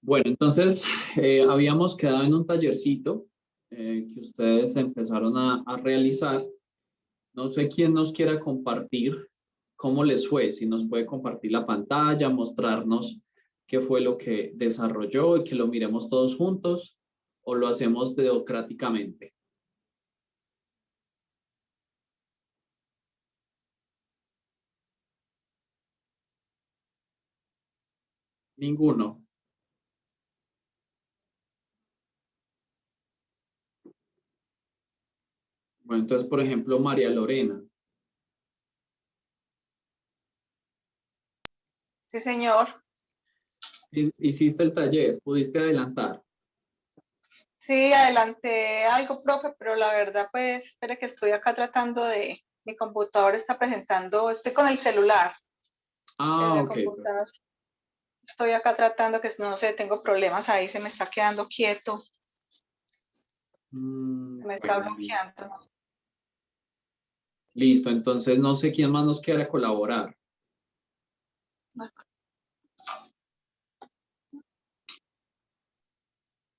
Bueno, entonces habíamos quedado en un tallercito que ustedes empezaron a realizar. No sé quién nos quiera compartir cómo les fue, si nos puede compartir la pantalla, mostrarnos qué fue lo que desarrolló y que lo miremos todos juntos o lo hacemos democráticamente. Ninguno. Bueno, entonces, por ejemplo, María Lorena. Sí, señor. Hiciste el taller, pudiste adelantar. Sí, adelanté algo, profe, pero la verdad, pues, espere que estoy acá tratando mi computador está presentando, estoy con el celular, Ah, el ok. computador. Estoy acá tratando que, no sé, tengo problemas ahí, se me está quedando quieto, se me está Bueno, bloqueando. listo, entonces no sé quién más nos quiera colaborar.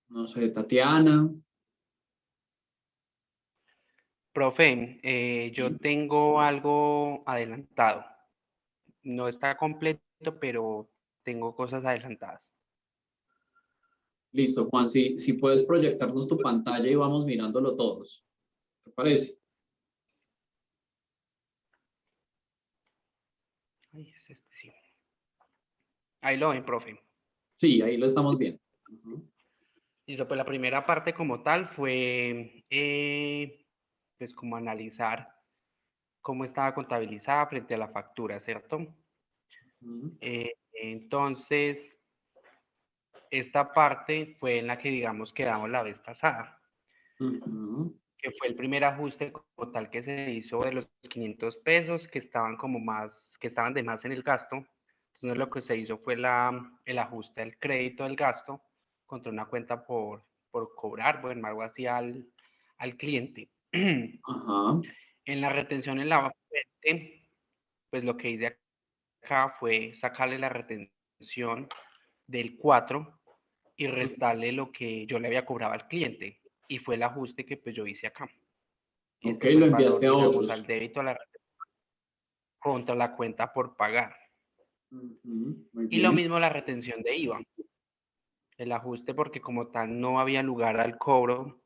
No sé, Tatiana. Profe, yo Sí. tengo algo adelantado. No está completo, pero tengo cosas adelantadas. Listo, Juan, si puedes proyectarnos tu pantalla y vamos mirándolo todos. ¿Te parece? Ay, es este, sí. Ahí lo ven, profe. Sí, ahí lo estamos viendo. Ujú. Listo, pues la primera parte como tal fue, pues como analizar cómo estaba contabilizada frente a la factura, ¿cierto? Ujú. Entonces, esta parte fue en la que, digamos, quedamos la vez pasada, Ujú. que fue el primer ajuste como tal que se hizo de los 500 pesos que estaban como más, que estaban de más en el gasto. Entonces lo que se hizo fue el ajuste del crédito del gasto contra una cuenta por cobrar, bueno, algo así al cliente. Ajá. En la retención en la fuente, pues lo que hice acá fue sacarle la retención del 4 y restarle lo que yo le había cobrado al cliente. Y fue el ajuste que pues yo hice acá. Ok, Este fue lo el enviaste valor, a digamos, al otros. débito a la, contra la cuenta por pagar. Ujú. Muy Y lo bien. mismo la retención de IVA. El ajuste porque como tal no había lugar al cobro.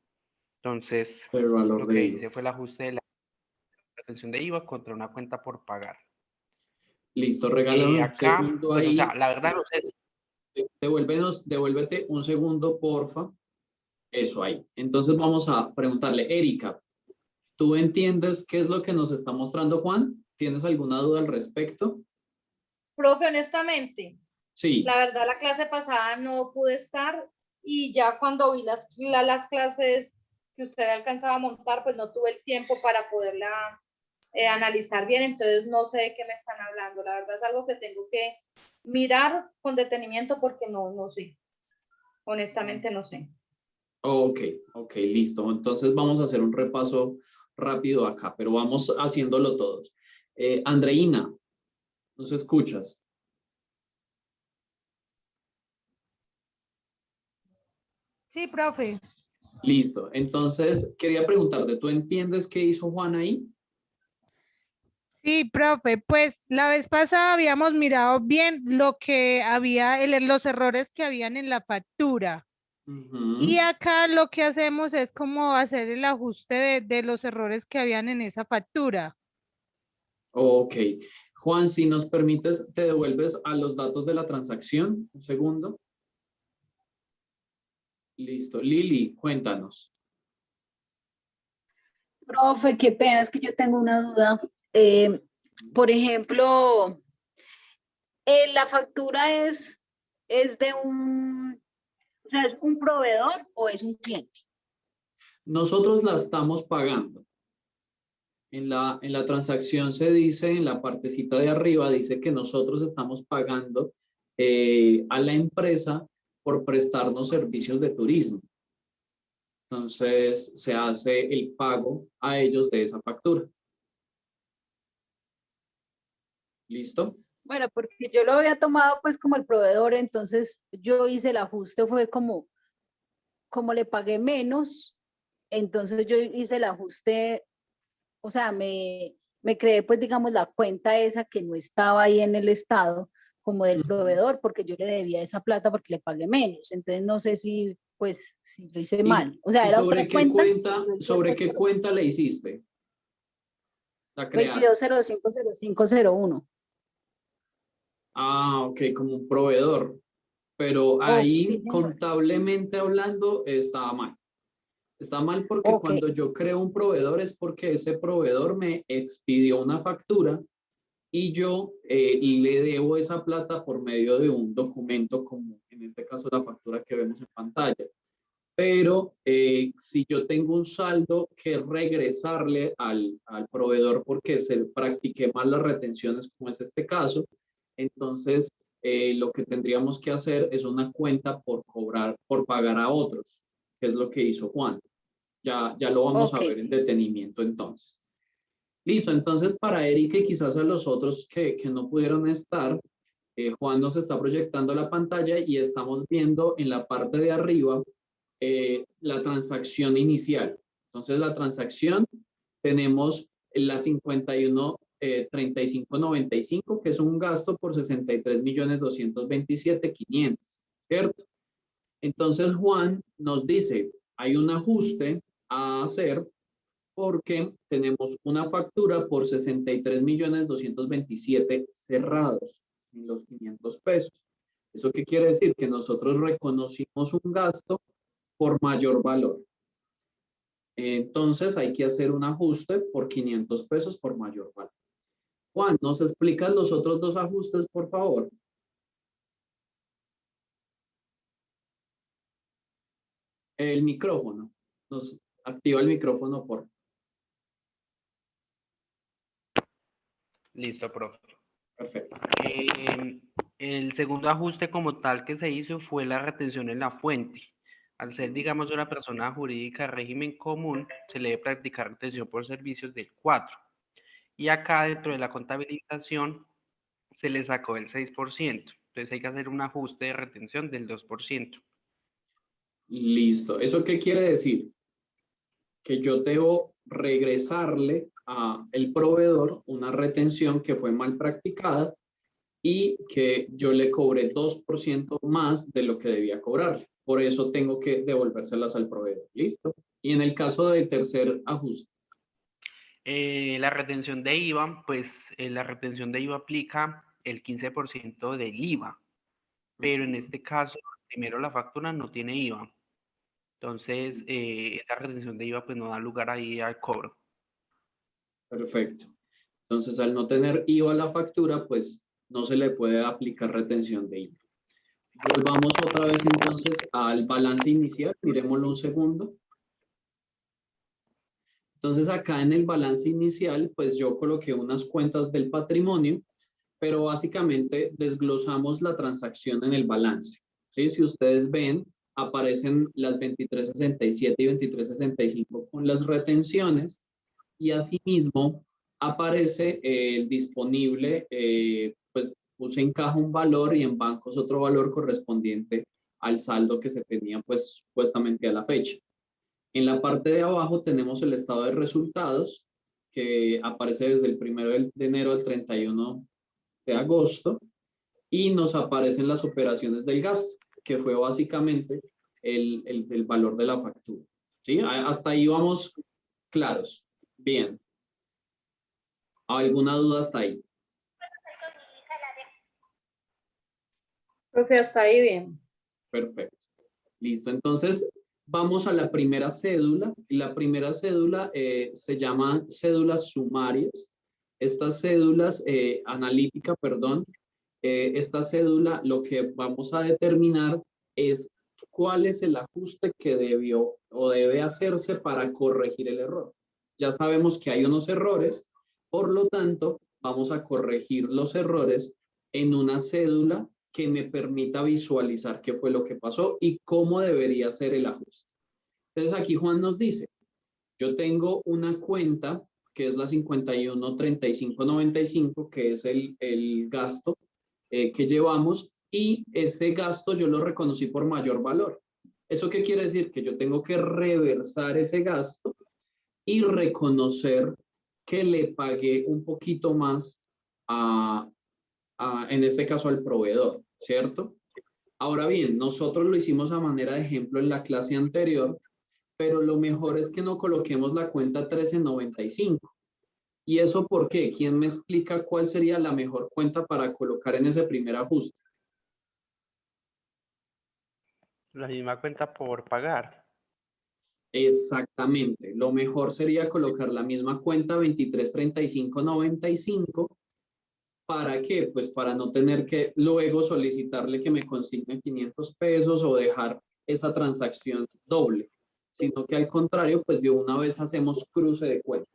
Entonces El valor lo de que IVA. hice fue el ajuste de la retención de IVA contra una cuenta por pagar. Listo, regálame un Acá, segundo pues o ahí. sea, la verdad no sé. Devuélvete un segundo, porfa. Eso ahí. Entonces vamos a preguntarle, Erika, ¿tú entiendes qué es lo que nos está mostrando Juan? ¿Tienes alguna duda al respecto? Profe, honestamente, Sí. la verdad la clase pasada no pude estar y ya cuando vi las clases que usted alcanzaba a montar, pues no tuve el tiempo para poderla analizar bien, entonces no sé de qué me están hablando. La verdad es algo que tengo que mirar con detenimiento porque no sé, honestamente no sé. Ok, ok, listo. Entonces vamos a hacer un repaso rápido acá, pero vamos haciéndolo todos. Andreina, ¿nos escuchas? Sí, profe. Listo. Entonces, quería preguntarte, ¿tú entiendes qué hizo Juan ahí? Sí, profe, pues la vez pasada habíamos mirado bien lo que había, los errores que habían en la factura. Y Ujú. acá lo que hacemos es como hacer el ajuste de los errores que habían en esa factura. Ok. Juan, si nos permites, te devuelves a los datos de la transacción. Un segundo. Listo. Lili, cuéntanos. Profe, qué pena, es que yo tengo una duda. Por ejemplo, ¿la factura es de o sea, es un proveedor o es un cliente? Nosotros la estamos pagando. En la transacción se dice, en la partecita de arriba, dice que nosotros estamos pagando a la empresa por prestarnos servicios de turismo. Entonces, se hace el pago a ellos de esa factura. ¿Listo? Bueno, porque yo lo había tomado pues como el proveedor, entonces yo hice el ajuste, fue como le pagué menos, entonces yo hice el ajuste, o sea, me creé pues digamos la cuenta esa que no estaba ahí en el estado como del proveedor, porque yo le debía esa plata porque le pagué menos, entonces no sé si pues si lo hice mal, o sea, ¿Y era otra cuenta. sobre qué cuenta le hiciste? La creaste. 22050501. Ah, ok, como un proveedor. Pero Oh, sí, ahí señor. contablemente hablando estaba mal. Está mal porque Ok, cuando yo creo un proveedor es porque ese proveedor me expidió una factura y yo le debo esa plata por medio de un documento como en este caso la factura que vemos en pantalla. Pero si yo tengo un saldo que regresarle al proveedor porque se practiqué mal las retenciones, como es este caso, entonces lo que tendríamos que hacer es una cuenta por cobrar, por pagar a otros, que es lo que hizo Juan. Ya lo vamos a ok. ver en detenimiento entonces. Listo, entonces para Eric y quizás a los otros que no pudieron estar, Juan nos está proyectando la pantalla y estamos viendo en la parte de arriba la transacción inicial. Entonces la transacción tenemos la 51 3595, que es un gasto por 63.227.500, ¿cierto? Entonces Juan nos dice, hay un ajuste a hacer porque tenemos una factura por 63.227.000 cerrados en los 500 pesos. ¿Eso qué quiere decir? Que nosotros reconocimos un gasto por mayor valor. Entonces hay que hacer un ajuste por 500 pesos por mayor valor. Juan, ¿nos explicas los otros dos ajustes, por favor? El micrófono. Nos activa el micrófono, por favor. Listo, profe. Perfecto. El segundo ajuste como tal que se hizo fue la retención en la fuente. Al ser, digamos, una persona jurídica de régimen común, se le debe practicar retención por servicios del 4. Y acá dentro de la contabilización se le sacó el 6%. Entonces hay que hacer un ajuste de retención del 2%. Listo. ¿Eso qué quiere decir? Que yo debo regresarle a el proveedor una retención que fue mal practicada y que yo le cobré 2% más de lo que debía cobrarle. Por eso tengo que devolvérselas al proveedor. ¿Listo? Y en el caso del tercer ajuste. La retención de IVA, pues la retención de IVA aplica el 15% del IVA, pero en este caso, primero la factura no tiene IVA. Entonces, esa retención de IVA pues no da lugar ahí al cobro. Perfecto. Entonces, al no tener IVA a la factura, pues no se le puede aplicar retención de IVA. Volvamos otra vez entonces al balance inicial. Miremoslo un segundo. Entonces, acá en el balance inicial, pues yo coloqué unas cuentas del patrimonio, pero básicamente desglosamos la transacción en el balance. ¿Sí? Si ustedes ven, aparecen las 2367 y 2365 con las retenciones y asimismo aparece el disponible, pues puse en caja un valor y en bancos otro valor correspondiente al saldo que se tenía pues supuestamente a la fecha. En la parte de abajo tenemos el estado de resultados que aparece desde el 1 de enero al 31 de agosto y nos aparecen las operaciones del gasto, que fue básicamente el valor de la factura. ¿Sí? Hasta ahí vamos claros. Bien. ¿Alguna duda hasta ahí? Profe, hasta ahí bien. Perfecto. Listo. Entonces, vamos a la primera cédula. La primera cédula se llama cédulas sumarias. Estas cédulas, analítica, perdón, esta cédula lo que vamos a determinar es cuál es el ajuste que debió o debe hacerse para corregir el error. Ya sabemos que hay unos errores, por lo tanto, vamos a corregir los errores en una cédula que me permita visualizar qué fue lo que pasó y cómo debería ser el ajuste. Entonces aquí Juan nos dice, yo tengo una cuenta que es la 513595, que es el gasto que llevamos, y ese gasto yo lo reconocí por mayor valor. ¿Eso qué quiere decir? Que yo tengo que reversar ese gasto y reconocer que le pagué un poquito más en este caso al proveedor, ¿cierto? Ahora bien, nosotros lo hicimos a manera de ejemplo en la clase anterior, pero lo mejor es que no coloquemos la cuenta 1395. ¿Y eso por qué? ¿Quién me explica cuál sería la mejor cuenta para colocar en ese primer ajuste? La misma cuenta por pagar. Exactamente. Lo mejor sería colocar la misma cuenta 233595. ¿Para qué? Pues para no tener que luego solicitarle que me consigne 500 pesos o dejar esa transacción doble, sino que al contrario, pues de una vez hacemos cruce de cuentas.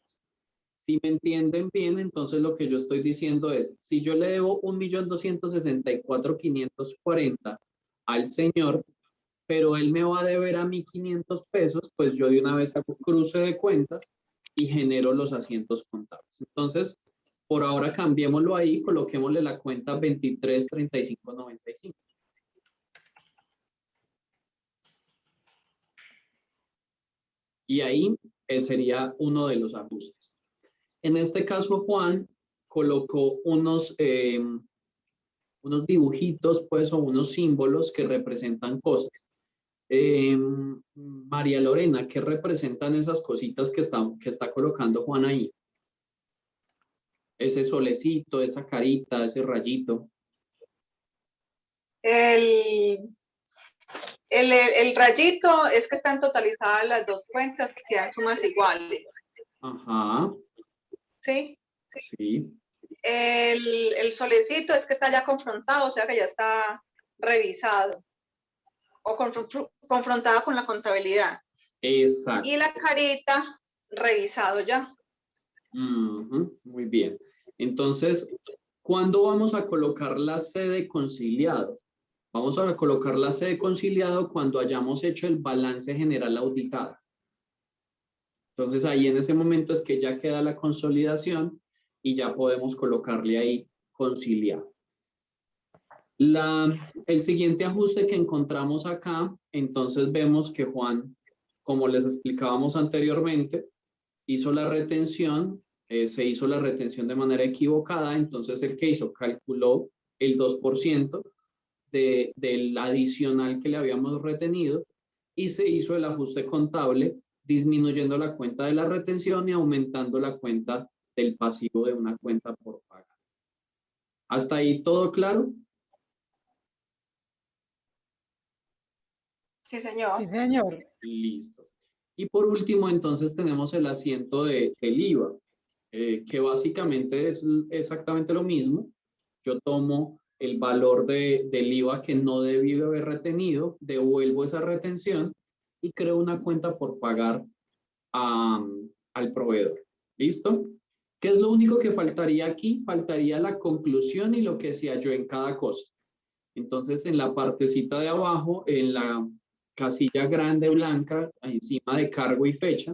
Si me entienden bien, entonces lo que yo estoy diciendo es, si yo le debo 1.264.540 al señor, pero él me va a deber a mí 500 pesos, pues yo de una vez hago cruce de cuentas y genero los asientos contables. Entonces, por ahora cambiémoslo ahí, coloquémosle la cuenta 233595. Y ahí sería uno de los ajustes. En este caso, Juan colocó unos dibujitos, pues, o unos símbolos que representan cosas. María Lorena, ¿qué representan esas cositas que está colocando Juan ahí? Ese solecito, esa carita, ese rayito. El rayito es que están totalizadas las dos cuentas que quedan sumas iguales. Ajá. ¿Sí? Sí. El solecito es que está ya confrontado, o sea que ya está revisado o confrontado con la contabilidad. Exacto. Y la carita, revisado ya. Muy bien. Entonces, ¿cuándo vamos a colocar la C de conciliado? Vamos a colocar la C de conciliado cuando hayamos hecho el balance general auditado. Entonces, ahí en ese momento es que ya queda la consolidación y ya podemos colocarle ahí conciliado. El siguiente ajuste que encontramos acá, entonces vemos que Juan, como les explicábamos anteriormente, hizo la retención, se hizo la retención de manera equivocada, entonces el que hizo calculó el 2% del adicional que le habíamos retenido y se hizo el ajuste contable disminuyendo la cuenta de la retención y aumentando la cuenta del pasivo de una cuenta por pagar. ¿Hasta ahí todo claro? Sí, señor. Sí, señor. Listo. Y por último, entonces tenemos el asiento del IVA, que básicamente es exactamente lo mismo. Yo tomo el valor del IVA que no debí haber retenido, devuelvo esa retención y creo una cuenta por pagar al proveedor. ¿Listo? ¿Qué es lo único que faltaría aquí? Faltaría la conclusión y lo que decía yo en cada cosa. Entonces, en la partecita de abajo, en la casilla grande blanca, encima de cargo y fecha,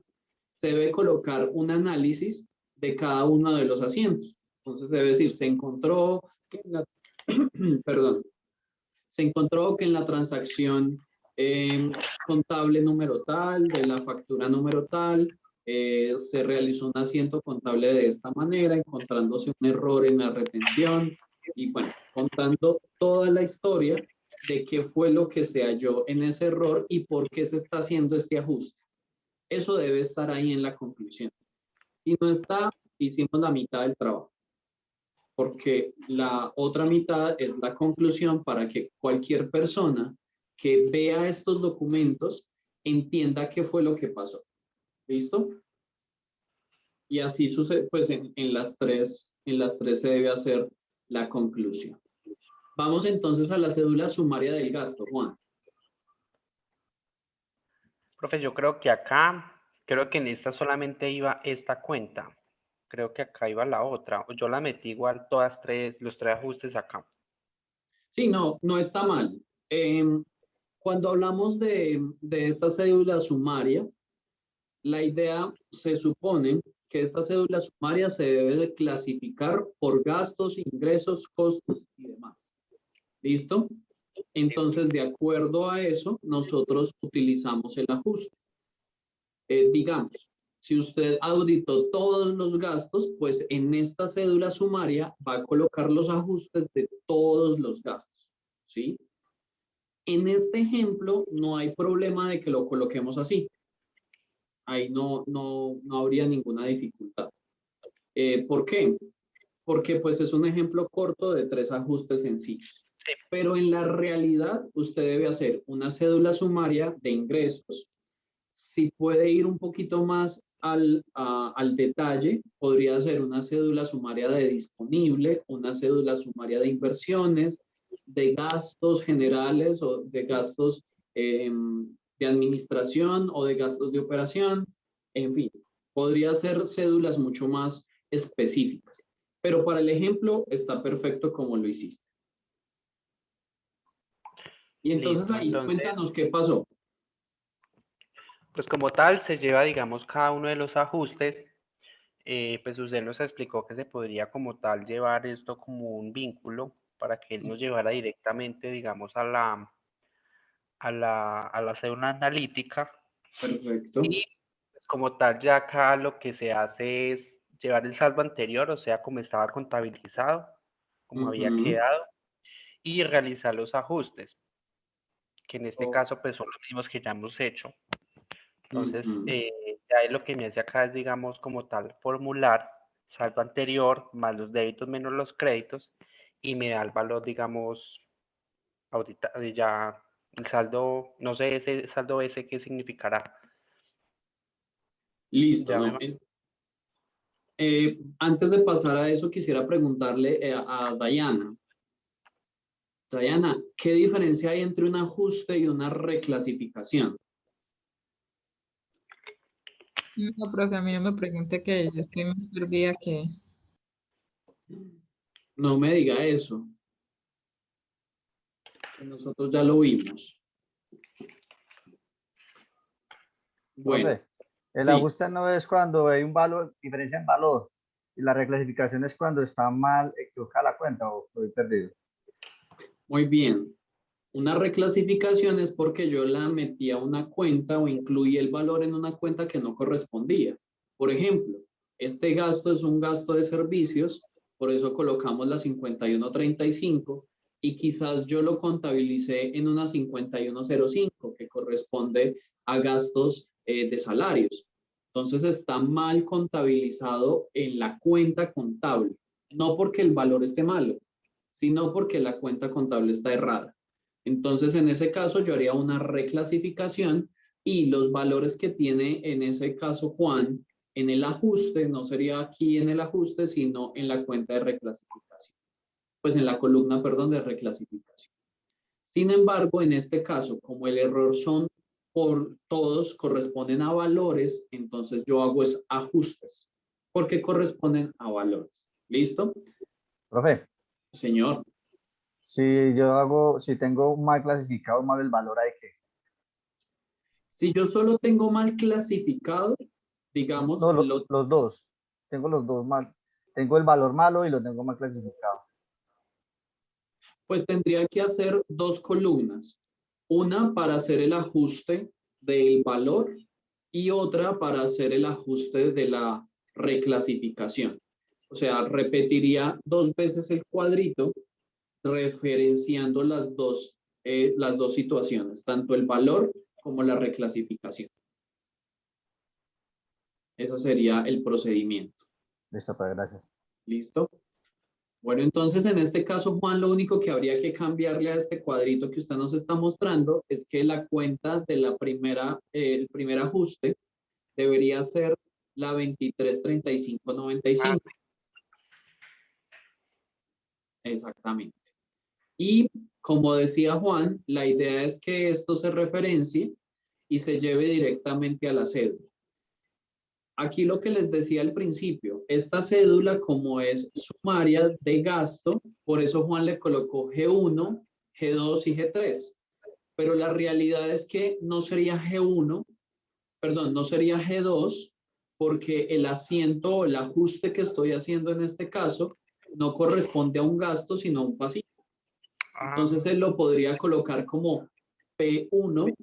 se debe colocar un análisis de cada uno de los asientos. Entonces, debe decir, se encontró que en la, perdón, se encontró que en la transacción contable número tal, de la factura número tal, se realizó un asiento contable de esta manera, encontrándose un error en la retención y bueno, contando toda la historia de qué fue lo que se halló en ese error y por qué se está haciendo este ajuste. Eso debe estar ahí en la conclusión. Si no está, hicimos la mitad del trabajo, porque la otra mitad es la conclusión para que cualquier persona que vea estos documentos entienda qué fue lo que pasó. ¿Listo? Y así sucede, pues en las tres se debe hacer la conclusión. Vamos entonces a la cédula sumaria del gasto, Juan. Profe, yo creo que en esta solamente iba esta cuenta. Creo que acá iba la otra. O yo la metí igual los tres ajustes acá. Sí, no está mal. Cuando hablamos de esta cédula sumaria, la idea se supone que esta cédula sumaria se debe de clasificar por gastos, ingresos, costos y demás. ¿Listo? Entonces, de acuerdo a eso, nosotros utilizamos el ajuste. Digamos, si usted auditó todos los gastos, pues en esta cédula sumaria va a colocar los ajustes de todos los gastos, ¿sí? En este ejemplo no hay problema de que lo coloquemos así. Ahí no habría ninguna dificultad. ¿Por qué? Porque pues es un ejemplo corto de 3 ajustes sencillos. Pero en la realidad usted debe hacer una cédula sumaria de ingresos. Si puede ir un poquito más al detalle, podría ser una cédula sumaria de disponible, una cédula sumaria de inversiones, de gastos generales o de gastos de administración o de gastos de operación, en fin, podría ser cédulas mucho más específicas. Pero para el ejemplo está perfecto como lo hiciste. Y entonces ahí cuéntanos qué pasó. Pues como tal se lleva, digamos, cada uno de los ajustes. Pues usted nos explicó que se podría como tal llevar esto como un vínculo para que él nos llevara directamente, digamos, a la cédula analítica. Perfecto. Y como tal ya acá lo que se hace es llevar el saldo anterior, o sea, como estaba contabilizado, como había quedado, y realizar los ajustes, que en este caso pues son los mismos que ya hemos hecho. Entonces, ya es lo que me hace acá es, digamos, como tal, formular saldo anterior más los débitos menos los créditos y me da el valor, digamos, ahorita ya el saldo, no sé ese saldo ese qué significará. Listo, Ya ¿no? Antes de pasar a eso, quisiera preguntarle a Dayana. Dayana, ¿qué diferencia hay entre un ajuste y una reclasificación? No, profe, a mí no me pregunte que yo estoy más perdida que... No me diga eso. Que nosotros ya lo vimos. Bueno, Profe, el sí. ajuste no es cuando hay un valor, diferencia en valor, y la reclasificación es cuando está mal equivocada la cuenta o estoy perdido. Muy bien. Una reclasificación es porque yo la metí a una cuenta o incluí el valor en una cuenta que no correspondía. Por ejemplo, este gasto es un gasto de servicios, por eso colocamos la 5135 y quizás yo lo contabilicé en una 5105 que corresponde a gastos de salarios. Entonces está mal contabilizado en la cuenta contable, no porque el valor esté malo, sino porque la cuenta contable está errada. Entonces, en ese caso, yo haría una reclasificación y los valores que tiene en ese caso Juan en el ajuste, no sería aquí en el ajuste, sino en la cuenta de reclasificación. Pues en la columna, perdón, de reclasificación. Sin embargo, en este caso, como el error son por todos, corresponden a valores, entonces yo hago es ajustes, porque corresponden a valores. ¿Listo? Profe. Señor. Si tengo mal clasificado, mal el valor, ¿hay qué? Si yo solo tengo mal clasificado, digamos... No, los dos. Tengo los dos mal. Tengo el valor malo y lo tengo mal clasificado. Pues tendría que hacer 2 columnas. Una para hacer el ajuste del valor y otra para hacer el ajuste de la reclasificación. O sea, repetiría 2 veces el cuadrito referenciando las dos situaciones, tanto el valor como la reclasificación. Ese sería el procedimiento. Listo, pues, gracias. ¿Listo? Bueno, entonces en este caso, Juan, lo único que habría que cambiarle a este cuadrito que usted nos está mostrando es que la cuenta de la el primer ajuste debería ser la 233595. Exactamente. Y como decía Juan, la idea es que esto se referencie y se lleve directamente a la cédula. Aquí lo que les decía al principio, esta cédula como es sumaria de gasto, por eso Juan le colocó G1, G2 y G3. Pero la realidad es que no sería G1, perdón, no sería G2, porque el asiento o el ajuste que estoy haciendo en este caso no corresponde a un gasto, sino a un pasivo. Entonces él lo podría colocar como P1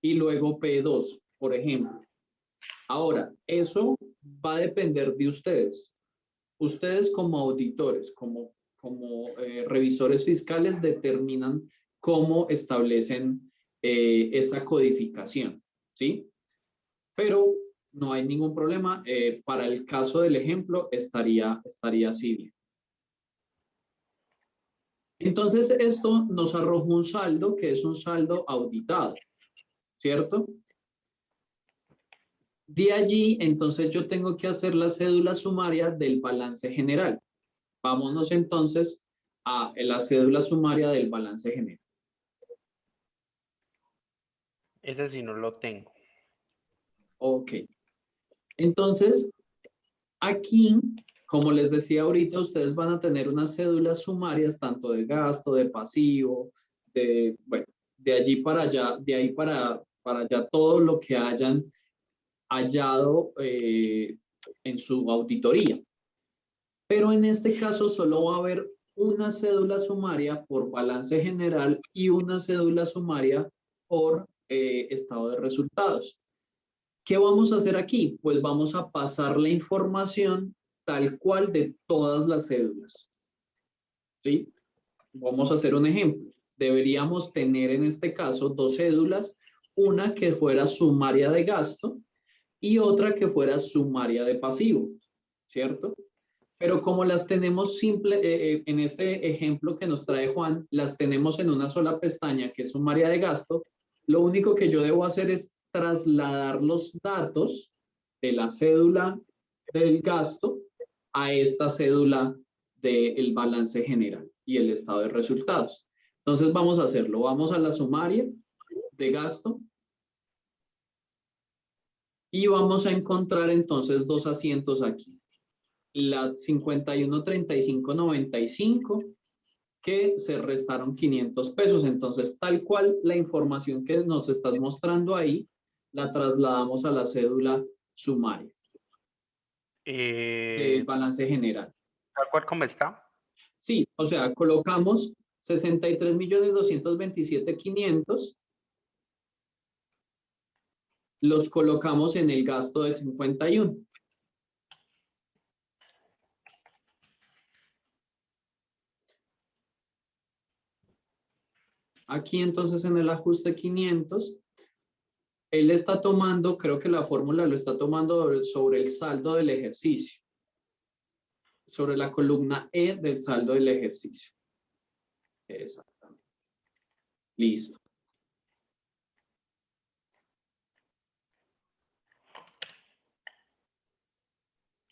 y luego P2, por ejemplo. Ahora, eso va a depender de ustedes. Ustedes como auditores, como revisores fiscales, determinan cómo establecen esa codificación, ¿sí? Pero no hay ningún problema. Para el caso del ejemplo, estaría así bien. Entonces, esto nos arroja un saldo que es un saldo auditado, ¿cierto? De allí, entonces yo tengo que hacer la cédula sumaria del balance general. Vámonos entonces a la cédula sumaria del balance general. Ese sí no lo tengo. Ok. Entonces, aquí, como les decía ahorita, ustedes van a tener unas cédulas sumarias tanto de gasto, de pasivo, bueno, de allí para allá, de ahí para allá todo lo que hayan hallado en su auditoría. Pero en este caso solo va a haber una cédula sumaria por balance general y una cédula sumaria por estado de resultados. ¿Qué vamos a hacer aquí? Pues vamos a pasar la información tal cual de todas las cédulas. ¿Sí? Vamos a hacer un ejemplo. Deberíamos tener en este caso dos cédulas, una que fuera sumaria de gasto y otra que fuera sumaria de pasivo, ¿cierto? Pero como las tenemos en este ejemplo que nos trae Juan, las tenemos en una sola pestaña que es sumaria de gasto, lo único que yo debo hacer es trasladar los datos de la cédula del gasto a esta cédula del balance general y el estado de resultados. Entonces vamos a hacerlo. Vamos a la sumaria de gasto y vamos a encontrar entonces dos asientos aquí. La 513595, que se restaron 500 pesos. Entonces, tal cual la información que nos estás mostrando ahí, la trasladamos a la cédula sumaria del balance general. ¿Tal cual como está? Sí, o sea, colocamos 63.227.500, los colocamos en el gasto del 51. Aquí entonces en el ajuste 500, él está tomando, creo que la fórmula lo está tomando sobre el saldo del ejercicio, sobre la columna E del saldo del ejercicio. Exactamente. Listo.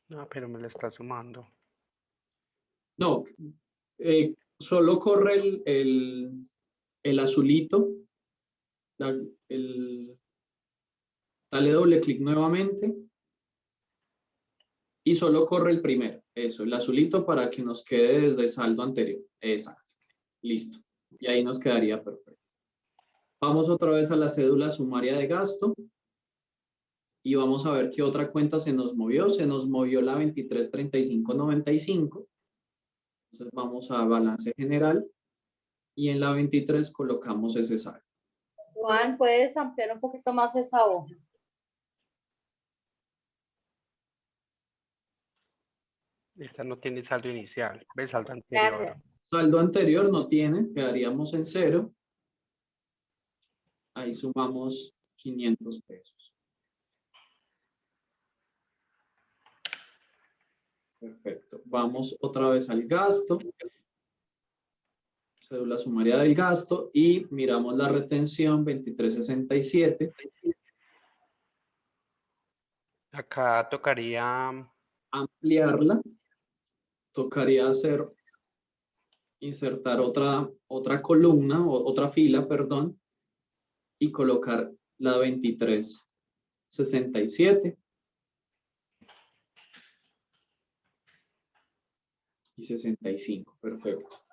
No, pero me lo está sumando. No, solo corre el azulito, dale doble clic nuevamente y solo corre el primero. Eso, el azulito para que nos quede desde el saldo anterior. Exacto. Listo. Y ahí nos quedaría perfecto. Vamos otra vez a la cédula sumaria de gasto y vamos a ver qué otra cuenta se nos movió. Se nos movió la 233595. Entonces vamos a balance general y en la 23 colocamos ese saldo. Juan, ¿puedes ampliar un poquito más esa hoja? Esta no tiene saldo inicial. ¿Ves? Saldo anterior. Gracias. Saldo anterior no tiene, quedaríamos en cero. Ahí sumamos 500 pesos. Perfecto. Vamos otra vez al gasto. Cédula sumaria del gasto y miramos la retención 2367. Acá tocaría Ampliarla. Tocaría insertar otra columna, o otra fila, perdón, y colocar la 2367 y 65. Perfecto.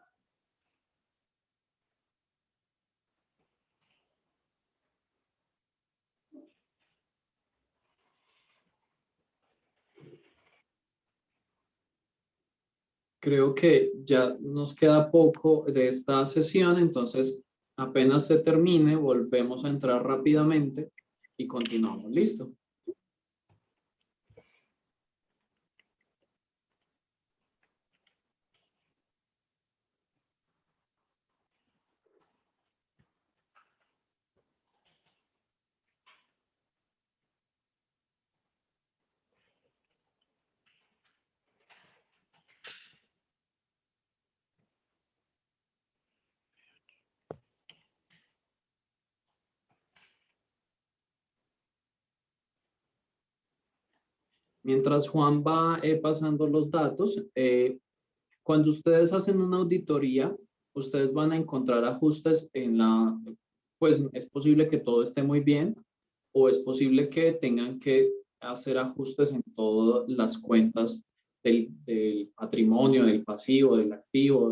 Creo que ya nos queda poco de esta sesión, entonces apenas se termine, volvemos a entrar rápidamente y continuamos. ¿Listo? Mientras Juan va pasando los datos, cuando ustedes hacen una auditoría, ustedes van a encontrar ajustes en la, pues es posible que todo esté muy bien o es posible que tengan que hacer ajustes en todas las cuentas del patrimonio, del pasivo, del activo.